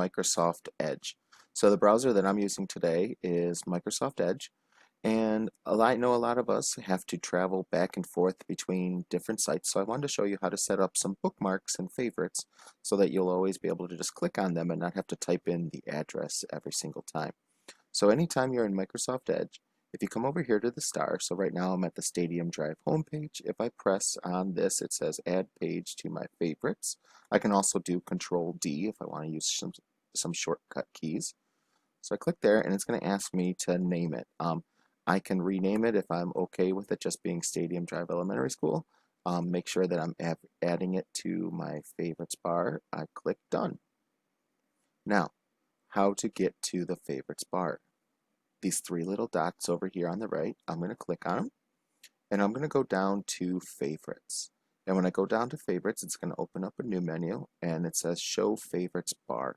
Microsoft Edge. So the browser that I'm using today is Microsoft Edge, and I know a lot of us have to travel back and forth between different sites, so I wanted to show you how to set up some bookmarks and favorites so that you'll always be able to just click on them and not have to type in the address every single time. So anytime you're in Microsoft Edge, if you come over here to the star, so right now I'm at the Stadium Drive homepage. If I press on this, it says Add Page to My Favorites. I can also do Control D if I want to use some shortcut keys. So I click there, and it's going to ask me to name it. I can rename it if I'm okay with it just being Stadium Drive Elementary School. Make sure that I'm adding it to my favorites bar. I click Done. Now, how to get to the favorites bar. These three little dots over here on the right, I'm going to click on them, and I'm going to go down to Favorites. And when I go down to Favorites, it's going to open up a new menu, and it says Show Favorites Bar.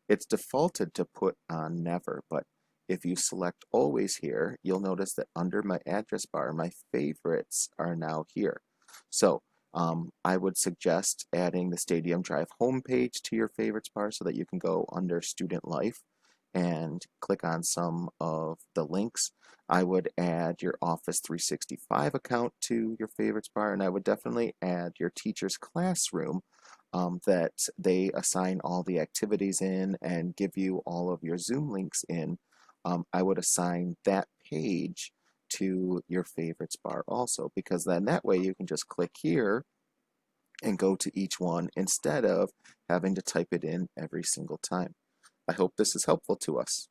It's defaulted to put on Never, but if you select Always here, you'll notice that under my address bar, my favorites are now here. So I would suggest adding the Stadium Drive homepage to your favorites bar so that you can go under Student Life and click on some of the links. I would add your Office 365 account to your favorites bar, and I would definitely add your teacher's classroom that they assign all the activities in and give you all of your Zoom links in. I would assign that page to your favorites bar also, because then that way you can just click here and go to each one instead of having to type it in every single time. I hope this is helpful to us.